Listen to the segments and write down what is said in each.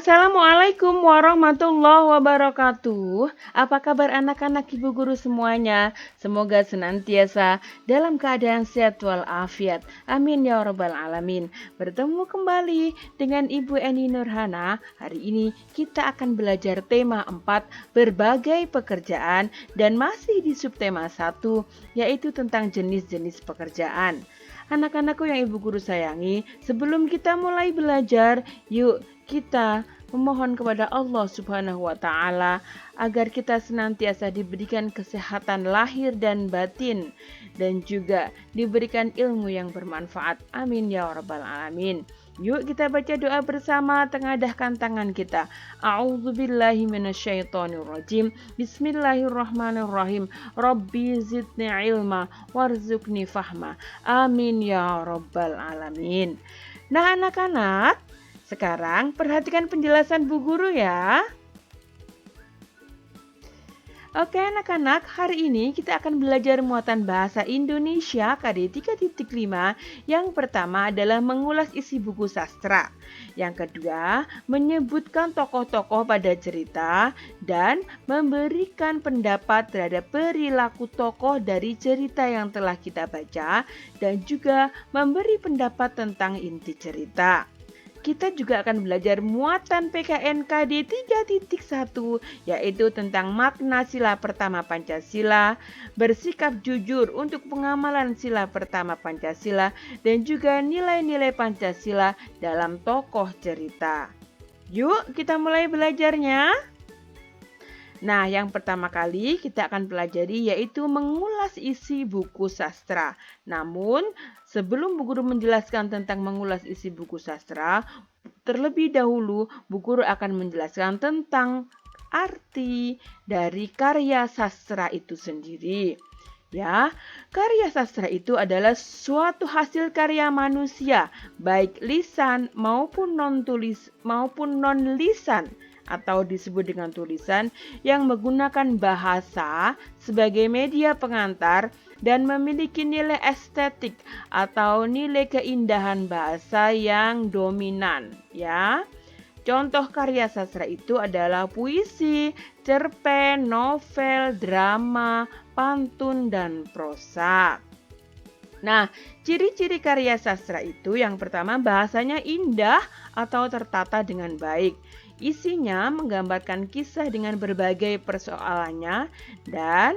Assalamualaikum warahmatullahi wabarakatuh. Apa kabar anak-anak ibu guru semuanya? Semoga senantiasa dalam keadaan sehat walafiat. Amin ya rabbal alamin. Bertemu kembali dengan Ibu Eni Nurhana. Hari ini kita akan belajar tema 4, berbagai pekerjaan, dan masih di subtema 1, yaitu tentang jenis-jenis pekerjaan. Anak-anakku yang ibu guru sayangi, sebelum kita mulai belajar, yuk kita memohon kepada Allah Subhanahu wa Ta'ala agar kita senantiasa diberikan kesehatan lahir dan batin, dan juga diberikan ilmu yang bermanfaat. Amin ya rabbal alamin. Yuk kita baca doa bersama, tengadahkan tangan kita. A'udzubillahi minasyaitonirrajim. Bismillahirrahmanirrahim. Rabbi zidni ilma warzuqni fahma. Amin ya rabbal alamin. Nah anak-anak, sekarang perhatikan penjelasan Bu Guru ya. Oke anak-anak, hari ini kita akan belajar muatan bahasa Indonesia KD 3.5. Yang pertama adalah mengulas isi buku sastra. Yang kedua, menyebutkan tokoh-tokoh pada cerita dan memberikan pendapat terhadap perilaku tokoh dari cerita yang telah kita baca, dan juga memberi pendapat tentang inti cerita. Kita juga akan belajar muatan PKN KD 3.1, yaitu tentang makna sila pertama Pancasila, bersikap jujur untuk pengamalan sila pertama Pancasila, dan juga nilai-nilai Pancasila dalam tokoh cerita. Yuk kita mulai belajarnya. Nah, yang pertama kali kita akan pelajari yaitu mengulas isi buku sastra. Namun, sebelum Bu Guru menjelaskan tentang mengulas isi buku sastra, terlebih dahulu Bu Guru akan menjelaskan tentang arti dari karya sastra itu sendiri. Ya, karya sastra itu adalah suatu hasil karya manusia, baik lisan maupun non-lisan, atau disebut dengan tulisan, yang menggunakan bahasa sebagai media pengantar dan memiliki nilai estetik atau nilai keindahan bahasa yang dominan, ya. Contoh karya sastra itu adalah puisi, cerpen, novel, drama, pantun, dan prosa. Nah, ciri-ciri karya sastra itu yang pertama, bahasanya indah atau tertata dengan baik. Isinya menggambarkan kisah dengan berbagai persoalannya, dan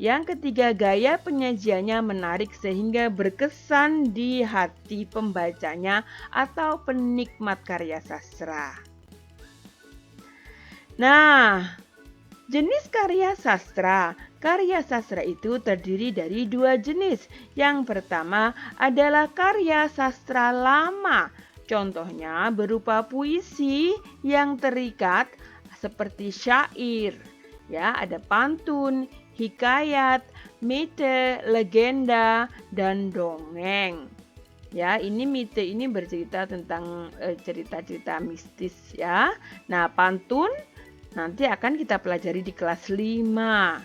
yang ketiga, gaya penyajiannya menarik sehingga berkesan di hati pembacanya atau penikmat karya sastra. Nah, jenis karya sastra. Karya sastra itu terdiri dari 2 jenis. Yang pertama adalah karya sastra lama. Contohnya berupa puisi yang terikat seperti syair. Ya, ada pantun, hikayat, mite, legenda, dan dongeng. Ya, ini mite ini bercerita tentang cerita-cerita mistis ya. Nah, pantun nanti akan kita pelajari di kelas 5.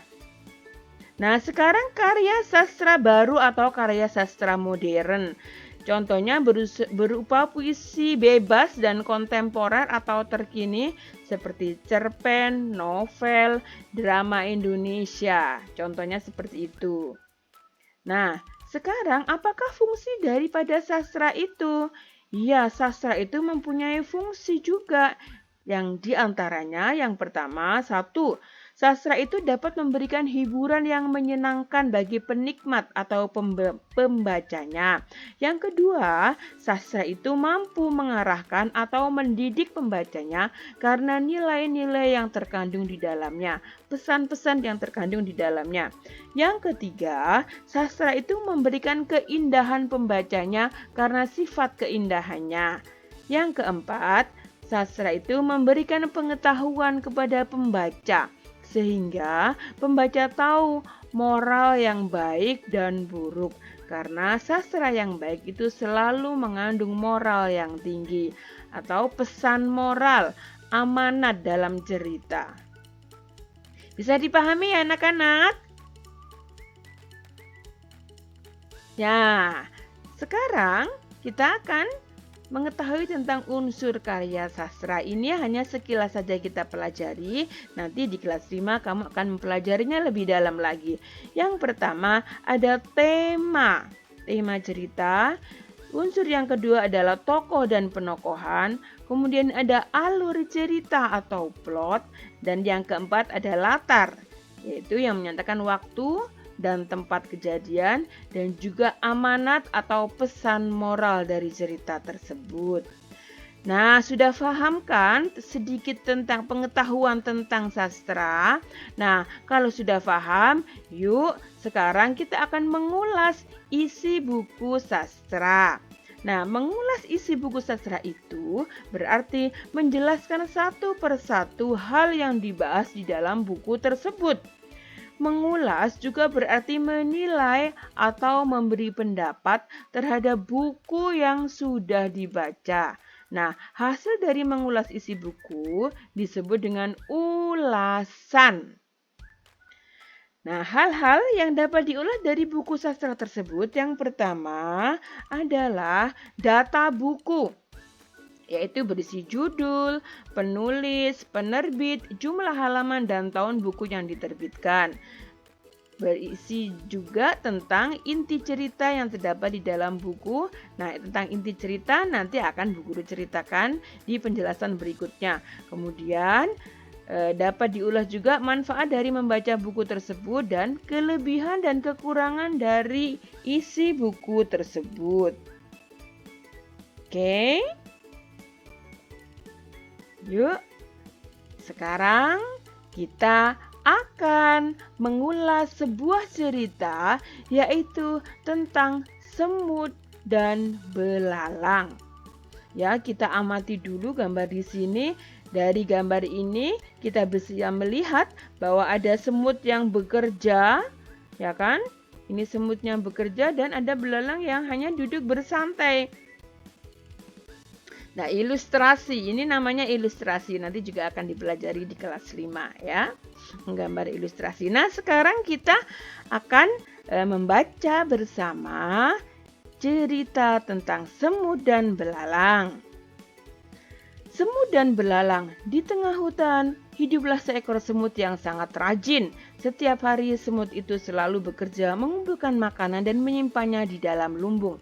Nah, sekarang karya sastra baru atau karya sastra modern. Contohnya berupa puisi bebas dan kontemporer atau terkini seperti cerpen, novel, drama Indonesia. Contohnya seperti itu. Nah, sekarang apakah fungsi daripada sastra itu? Ya, sastra itu mempunyai fungsi juga. Yang diantaranya yang pertama, 1. Sastra itu dapat memberikan hiburan yang menyenangkan bagi penikmat atau pembacanya. Yang kedua, sastra itu mampu mengarahkan atau mendidik pembacanya karena nilai-nilai yang terkandung di dalamnya, pesan-pesan yang terkandung di dalamnya. Yang ketiga, sastra itu memberikan keindahan pembacanya karena sifat keindahannya. Yang keempat, sastra itu memberikan pengetahuan kepada pembaca, sehingga pembaca tahu moral yang baik dan buruk. Karena sastra yang baik itu selalu mengandung moral yang tinggi atau pesan moral, amanat dalam cerita. Bisa dipahami ya anak-anak? Ya, sekarang kita akan mengetahui tentang unsur karya sastra ini hanya sekilas saja kita pelajari. Nanti di kelas 5 kamu akan mempelajarinya lebih dalam lagi. Yang pertama ada tema cerita. Unsur yang kedua adalah tokoh dan penokohan. Kemudian ada alur cerita atau plot. Dan yang keempat ada latar, yaitu yang menyatakan waktu dan tempat kejadian, dan juga amanat atau pesan moral dari cerita tersebut. Nah, sudah paham kan sedikit tentang pengetahuan tentang sastra? Nah, kalau sudah paham, yuk sekarang kita akan mengulas isi buku sastra. Nah, mengulas isi buku sastra itu berarti menjelaskan satu persatu hal yang dibahas di dalam buku tersebut. Mengulas juga berarti menilai atau memberi pendapat terhadap buku yang sudah dibaca. Nah, hasil dari mengulas isi buku disebut dengan ulasan. Nah, hal-hal yang dapat diulas dari buku sastra tersebut yang pertama adalah data buku, yaitu berisi judul, penulis, penerbit, jumlah halaman, dan tahun buku yang diterbitkan. Berisi juga tentang inti cerita yang terdapat di dalam buku. Nah, tentang inti cerita nanti akan Bu Guru ceritakan di penjelasan berikutnya. Kemudian dapat diulas juga manfaat dari membaca buku tersebut dan kelebihan dan kekurangan dari isi buku tersebut. Oke? Yuk, sekarang kita akan mengulas sebuah cerita, yaitu tentang semut dan belalang. Ya, kita amati dulu gambar di sini. Dari gambar ini kita bisa melihat bahwa ada semut yang bekerja, ya kan? Ini semutnya bekerja dan ada belalang yang hanya duduk bersantai. Nah, ilustrasi, ini namanya ilustrasi, nanti juga akan dipelajari di kelas 5 ya, menggambar ilustrasi. Nah, sekarang kita akan membaca bersama cerita tentang semut dan belalang. Semut dan belalang, di tengah hutan, hiduplah seekor semut yang sangat rajin. Setiap hari semut itu selalu bekerja mengumpulkan makanan dan menyimpannya di dalam lumbung.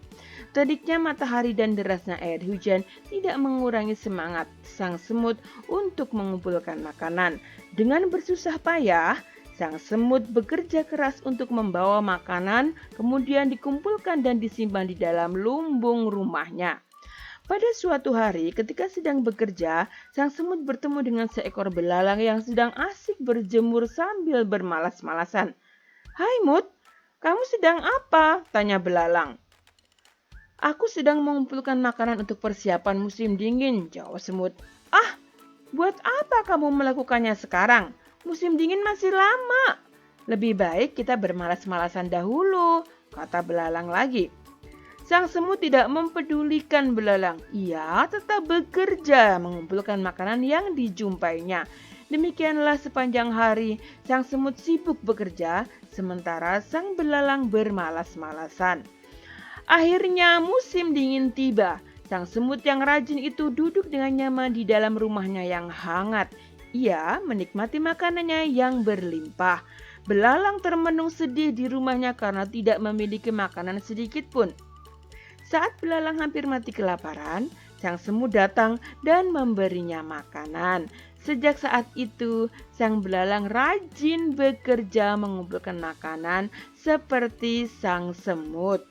Teriknya matahari dan derasnya air hujan tidak mengurangi semangat sang semut untuk mengumpulkan makanan. Dengan bersusah payah, sang semut bekerja keras untuk membawa makanan, kemudian dikumpulkan dan disimpan di dalam lumbung rumahnya. Pada suatu hari, ketika sedang bekerja, sang semut bertemu dengan seekor belalang yang sedang asik berjemur sambil bermalas-malasan. "Hai Mut, kamu sedang apa?" tanya belalang. "Aku sedang mengumpulkan makanan untuk persiapan musim dingin," jawab semut. "Ah, buat apa kamu melakukannya sekarang? Musim dingin masih lama. Lebih baik kita bermalas-malasan dahulu," kata belalang lagi. Sang semut tidak mempedulikan belalang. Ia tetap bekerja mengumpulkan makanan yang dijumpainya. Demikianlah sepanjang hari, sang semut sibuk bekerja, sementara sang belalang bermalas-malasan. Akhirnya musim dingin tiba. Sang semut yang rajin itu duduk dengan nyaman di dalam rumahnya yang hangat. Ia menikmati makanannya yang berlimpah. Belalang termenung sedih di rumahnya karena tidak memiliki makanan sedikit pun. Saat belalang hampir mati kelaparan, sang semut datang dan memberinya makanan. Sejak saat itu, sang belalang rajin bekerja mengumpulkan makanan seperti sang semut.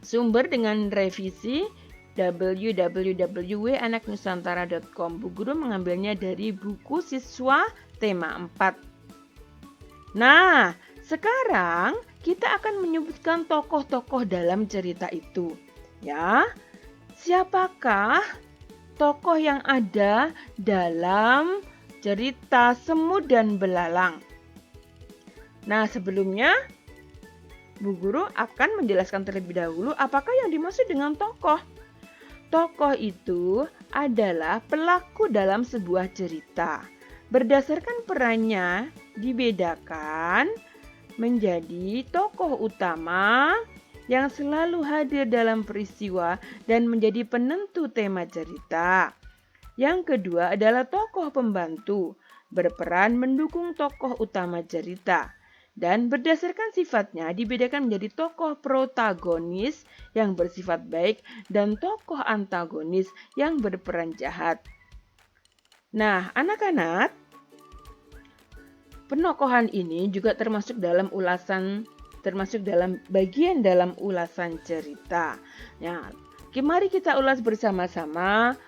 Sumber dengan revisi www.anaknusantara.com. Bu Guru mengambilnya dari buku siswa tema 4. Nah, sekarang kita akan menyebutkan tokoh-tokoh dalam cerita itu. Ya, siapakah tokoh yang ada dalam cerita semut dan belalang? Nah, sebelumnya Bu Guru akan menjelaskan terlebih dahulu apakah yang dimaksud dengan tokoh. Tokoh itu adalah pelaku dalam sebuah cerita. Berdasarkan perannya dibedakan menjadi tokoh utama, yang selalu hadir dalam peristiwa dan menjadi penentu tema cerita. Yang kedua adalah tokoh pembantu, berperan mendukung tokoh utama cerita. Dan berdasarkan sifatnya dibedakan menjadi tokoh protagonis yang bersifat baik dan tokoh antagonis yang berperan jahat. Nah, anak-anak, penokohan ini juga termasuk dalam bagian dalam ulasan cerita. Nah, mari kita ulas bersama-sama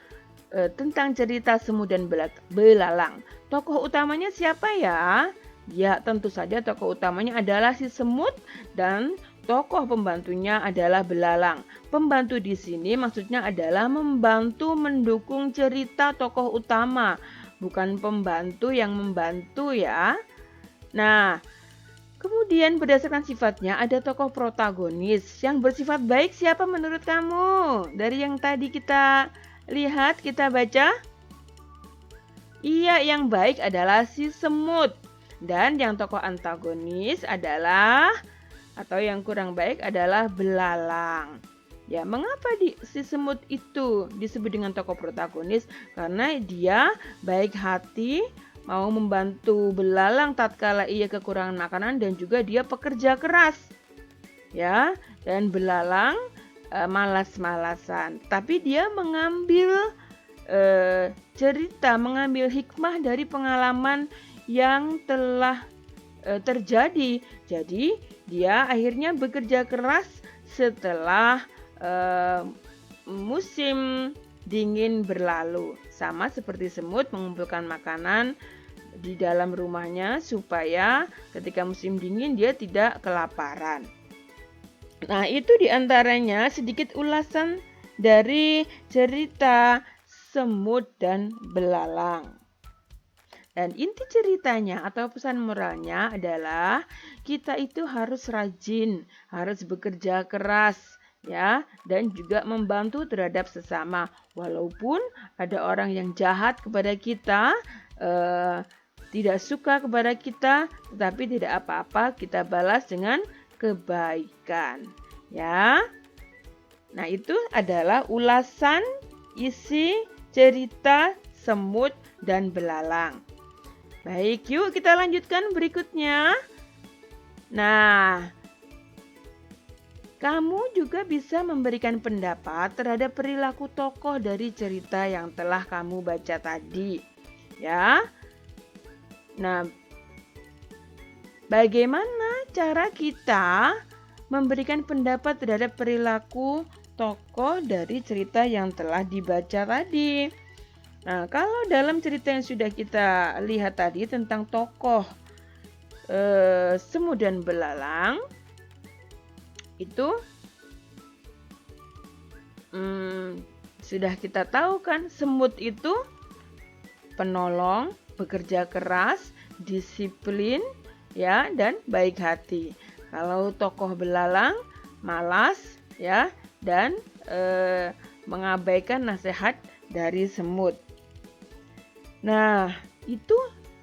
tentang cerita Semut dan Belalang. Tokoh utamanya siapa ya? Ya, tentu saja tokoh utamanya adalah si semut dan tokoh pembantunya adalah belalang. Pembantu di sini maksudnya adalah membantu mendukung cerita tokoh utama, bukan pembantu yang membantu ya. Nah, kemudian berdasarkan sifatnya ada tokoh protagonis yang bersifat baik. Siapa menurut kamu? Dari yang tadi kita lihat, kita baca. Iya, yang baik adalah si semut. Dan yang tokoh antagonis adalah, atau yang kurang baik adalah belalang. Ya, mengapa si semut itu disebut dengan tokoh protagonis? Karena dia baik hati, mau membantu belalang tatkala ia kekurangan makanan, dan juga dia pekerja keras. Ya, dan belalang malas-malasan. Tapi dia mengambil cerita, mengambil hikmah dari pengalaman yang telah terjadi. Jadi dia akhirnya bekerja keras setelah musim dingin berlalu. Sama seperti semut mengumpulkan makanan di dalam rumahnya supaya ketika musim dingin dia tidak kelaparan. Nah, itu diantaranya sedikit ulasan dari cerita Semut dan Belalang. Dan inti ceritanya atau pesan moralnya adalah kita itu harus rajin, harus bekerja keras, ya, dan juga membantu terhadap sesama. Walaupun ada orang yang jahat kepada kita, tidak suka kepada kita, tetapi tidak apa-apa, kita balas dengan kebaikan, ya. Nah, itu adalah ulasan isi cerita Semut dan Belalang. Baik, yuk kita lanjutkan berikutnya. Nah, kamu juga bisa memberikan pendapat terhadap perilaku tokoh dari cerita yang telah kamu baca tadi. Ya. Nah, bagaimana cara kita memberikan pendapat terhadap perilaku tokoh dari cerita yang telah dibaca tadi? Nah, kalau dalam cerita yang sudah kita lihat tadi tentang tokoh Semut dan Belalang, itu sudah kita tahu kan, semut itu penolong, bekerja keras, disiplin, ya, dan baik hati. Kalau tokoh belalang malas, ya, dan mengabaikan nasihat dari semut. Nah, itu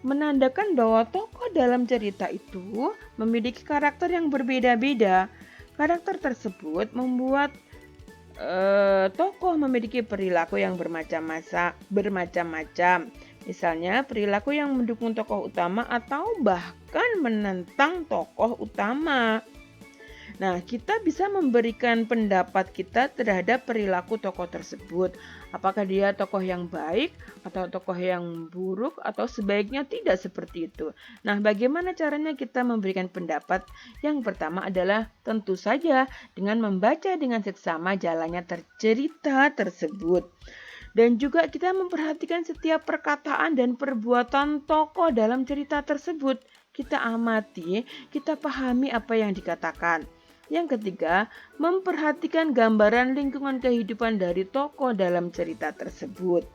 menandakan bahwa tokoh dalam cerita itu memiliki karakter yang berbeda-beda. Karakter tersebut membuat tokoh memiliki perilaku yang bermacam-macam. Misalnya perilaku yang mendukung tokoh utama atau bahkan menentang tokoh utama. Nah, kita bisa memberikan pendapat kita terhadap perilaku tokoh tersebut. Apakah dia tokoh yang baik atau tokoh yang buruk atau sebaiknya tidak seperti itu. Nah, bagaimana caranya kita memberikan pendapat? Yang pertama adalah tentu saja dengan membaca dengan seksama jalannya cerita tersebut. Dan juga kita memperhatikan setiap perkataan dan perbuatan tokoh dalam cerita tersebut. Kita amati, kita pahami apa yang dikatakan. Yang ketiga, memperhatikan gambaran lingkungan kehidupan dari tokoh dalam cerita tersebut.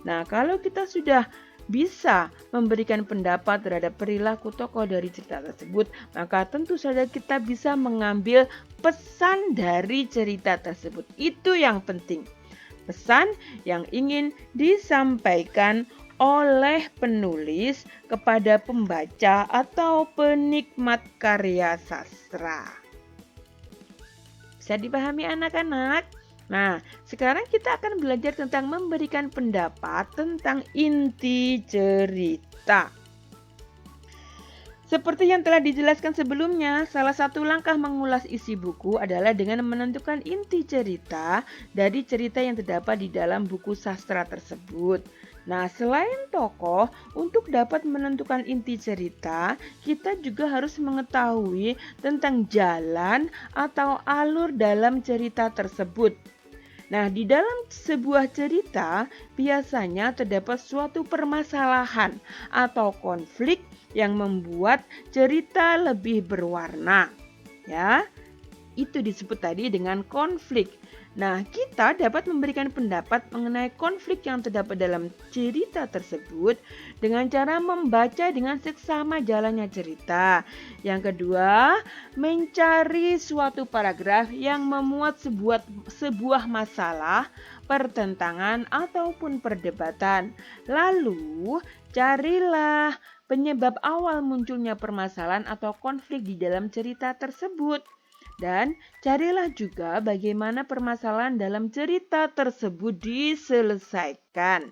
Nah, kalau kita sudah bisa memberikan pendapat terhadap perilaku tokoh dari cerita tersebut, maka tentu saja kita bisa mengambil pesan dari cerita tersebut. Itu yang penting. Pesan yang ingin disampaikan oleh penulis kepada pembaca atau penikmat karya sastra. Bisa dipahami anak-anak? Nah, sekarang kita akan belajar tentang memberikan pendapat tentang inti cerita. Seperti yang telah dijelaskan sebelumnya, salah satu langkah mengulas isi buku adalah dengan menentukan inti cerita dari cerita yang terdapat di dalam buku sastra tersebut. Nah, selain tokoh, untuk dapat menentukan inti cerita, kita juga harus mengetahui tentang jalan atau alur dalam cerita tersebut. Nah, di dalam sebuah cerita biasanya terdapat suatu permasalahan atau konflik yang membuat cerita lebih berwarna. Ya, itu disebut tadi dengan konflik. Nah, kita dapat memberikan pendapat mengenai konflik yang terdapat dalam cerita tersebut dengan cara membaca dengan seksama jalannya cerita. Yang kedua, mencari suatu paragraf yang memuat sebuah masalah, pertentangan, ataupun perdebatan. Lalu, carilah penyebab awal munculnya permasalahan atau konflik di dalam cerita tersebut. Dan carilah juga bagaimana permasalahan dalam cerita tersebut diselesaikan.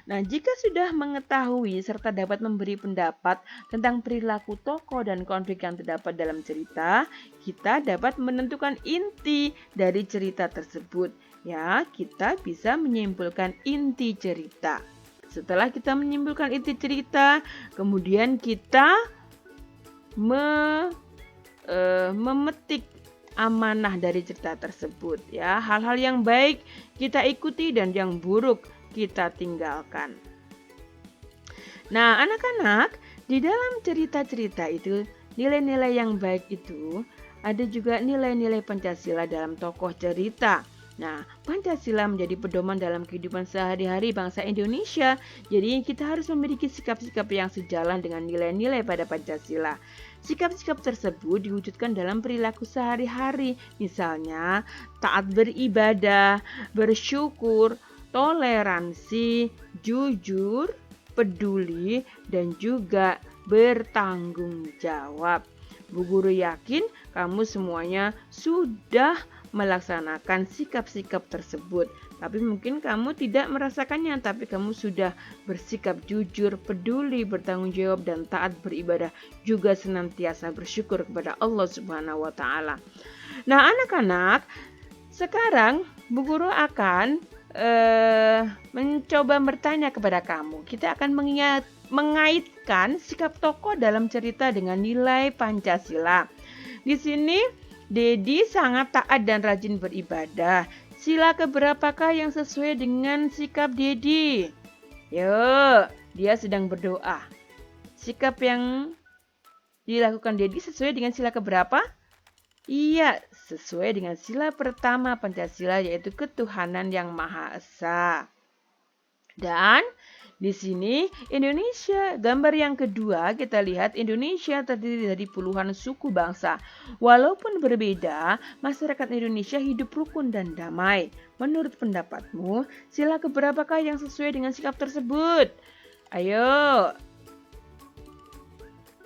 Nah, jika sudah mengetahui serta dapat memberi pendapat tentang perilaku tokoh dan konflik yang terdapat dalam cerita, kita dapat menentukan inti dari cerita tersebut. Ya, kita bisa menyimpulkan inti cerita. Setelah kita menyimpulkan inti cerita, kemudian kita memetik amanah dari cerita tersebut, ya. Hal-hal yang baik kita ikuti dan yang buruk kita tinggalkan. Nah, anak-anak, di dalam cerita-cerita itu, nilai-nilai yang baik itu ada juga nilai-nilai Pancasila dalam tokoh cerita. Nah, Pancasila menjadi pedoman dalam kehidupan sehari-hari bangsa Indonesia. Jadi kita harus memiliki sikap-sikap yang sejalan dengan nilai-nilai pada Pancasila. Sikap-sikap tersebut diwujudkan dalam perilaku sehari-hari. Misalnya, taat beribadah, bersyukur, toleransi, jujur, peduli, dan juga bertanggung jawab. Bu Guru yakin kamu semuanya sudah melaksanakan sikap-sikap tersebut. Tapi mungkin kamu tidak merasakannya, tapi kamu sudah bersikap jujur, peduli, bertanggung jawab, dan taat beribadah, juga senantiasa bersyukur kepada Allah Subhanahu wa Ta'ala. Nah, anak-anak, sekarang Bu Guru akan mencoba bertanya kepada kamu. Kita akan mengaitkan sikap tokoh dalam cerita dengan nilai Pancasila. Di sini Dedi sangat taat dan rajin beribadah. Sila keberapakah yang sesuai dengan sikap Dedi? Yo, dia sedang berdoa. Sikap yang dilakukan Dedi sesuai dengan sila keberapa? Iya, sesuai dengan sila pertama Pancasila, yaitu ketuhanan yang Maha Esa. Dan di sini Indonesia, gambar yang kedua kita lihat Indonesia terdiri dari puluhan suku bangsa. Walaupun berbeda, masyarakat Indonesia hidup rukun dan damai. Menurut pendapatmu, sila keberapakah yang sesuai dengan sikap tersebut? Ayo.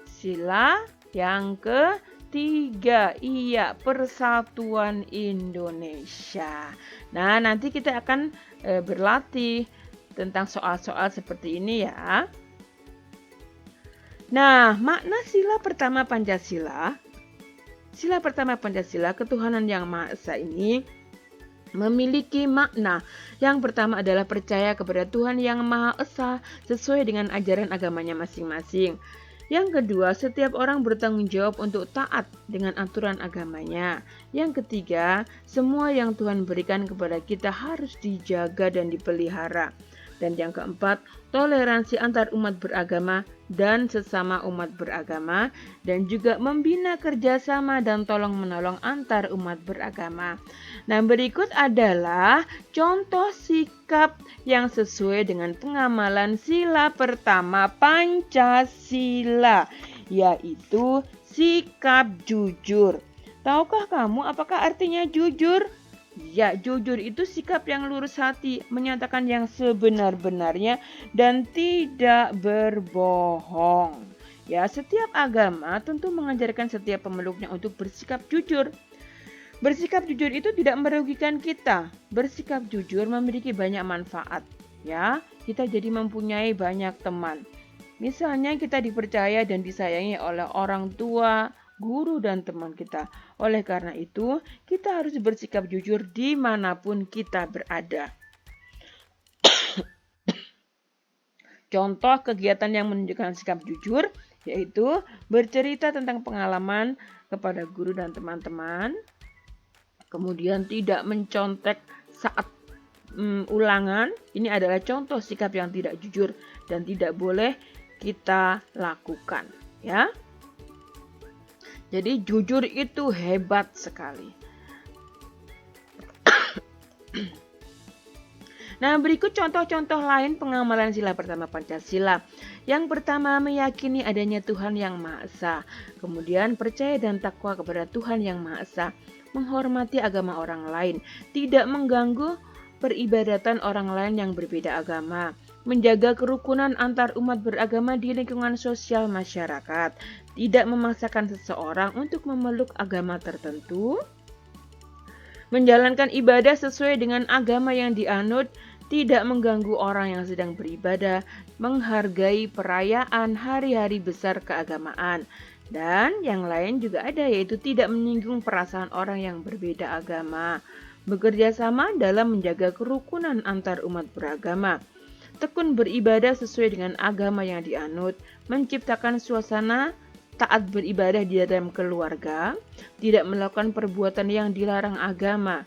Sila yang ketiga, iya, persatuan Indonesia. Nah, nanti kita akan berlatih tentang soal-soal seperti ini ya. Nah, makna sila pertama Pancasila, ketuhanan yang Maha Esa ini memiliki makna. Yang pertama adalah percaya kepada Tuhan yang Maha Esa sesuai dengan ajaran agamanya masing-masing. Yang kedua, setiap orang bertanggung jawab untuk taat dengan aturan agamanya. Yang ketiga, semua yang Tuhan berikan kepada kita harus dijaga dan dipelihara. Dan yang keempat, toleransi antar umat beragama dan sesama umat beragama, dan juga membina kerjasama dan tolong-menolong antar umat beragama. Nah, berikut adalah contoh sikap yang sesuai dengan pengamalan sila pertama Pancasila, yaitu sikap jujur. Tahukah kamu apakah artinya jujur? Ya, jujur itu sikap yang lurus hati, menyatakan yang sebenar-benarnya dan tidak berbohong. Ya, setiap agama tentu mengajarkan setiap pemeluknya untuk bersikap jujur. Bersikap jujur itu tidak merugikan kita. Bersikap jujur memiliki banyak manfaat. Ya, kita jadi mempunyai banyak teman. Misalnya kita dipercaya dan disayangi oleh orang tua, guru, dan teman kita. Oleh karena itu, kita harus bersikap jujur dimanapun kita berada. Contoh kegiatan yang menunjukkan sikap jujur yaitu bercerita tentang pengalaman kepada guru dan teman-teman, kemudian tidak mencontek saat ulangan. Ini adalah contoh sikap yang tidak jujur dan tidak boleh kita lakukan, ya. Jadi jujur itu hebat sekali. Nah, berikut contoh-contoh lain pengamalan sila pertama Pancasila. Yang pertama, meyakini adanya Tuhan Yang Maha Esa. Kemudian, percaya dan takwa kepada Tuhan Yang Maha Esa. Menghormati agama orang lain. Tidak mengganggu peribadatan orang lain yang berbeda agama. Menjaga kerukunan antar umat beragama di lingkungan sosial masyarakat. Tidak memaksakan seseorang untuk memeluk agama tertentu. Menjalankan ibadah sesuai dengan agama yang dianut, tidak mengganggu orang yang sedang beribadah, menghargai perayaan hari-hari besar keagamaan. Dan yang lain juga ada, yaitu tidak menyinggung perasaan orang yang berbeda agama. Bekerja sama dalam menjaga kerukunan antar umat beragama. Tekun beribadah sesuai dengan agama yang dianut, menciptakan suasana taat beribadah di dalam keluarga, tidak melakukan perbuatan yang dilarang agama,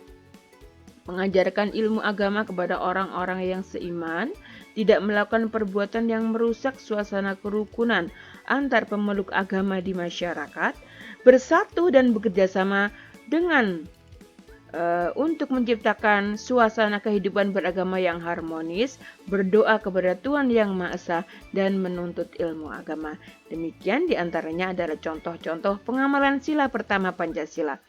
mengajarkan ilmu agama kepada orang-orang yang seiman, tidak melakukan perbuatan yang merusak suasana kerukunan antar pemeluk agama di masyarakat, bersatu dan bekerja sama dengan untuk menciptakan suasana kehidupan beragama yang harmonis, berdoa kepada Tuhan Yang Maha Esa, dan menuntut ilmu agama. Demikian diantaranya adalah contoh-contoh pengamalan sila pertama Pancasila.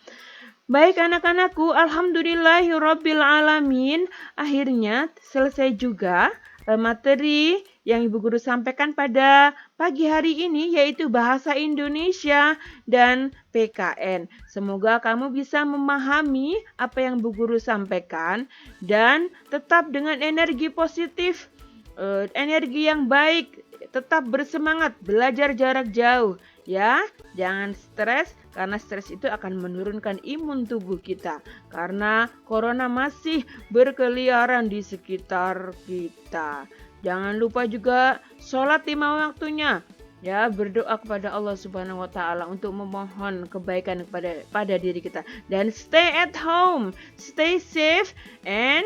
Baik anak-anakku, alhamdulillahirabbil alamin. Akhirnya selesai juga materi yang Ibu Guru sampaikan pada pagi hari ini, yaitu bahasa Indonesia dan PKN. Semoga kamu bisa memahami apa yang Bu Guru sampaikan dan tetap dengan energi positif, energi yang baik, tetap bersemangat, belajar jarak jauh. Ya, jangan stres karena stres itu akan menurunkan imun tubuh kita. Karena corona masih berkeliaran di sekitar kita. Jangan lupa juga sholat 5 waktunya. Ya, berdoa kepada Allah Subhanahu wa taala untuk memohon kebaikan pada diri kita. Dan stay at home, stay safe, and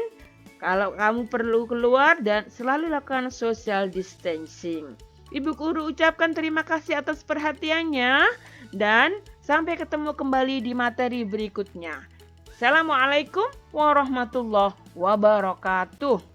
kalau kamu perlu keluar dan selalu lakukan social distancing. Ibu Guru ucapkan terima kasih atas perhatiannya dan sampai ketemu kembali di materi berikutnya. Assalamualaikum warahmatullahi wabarakatuh.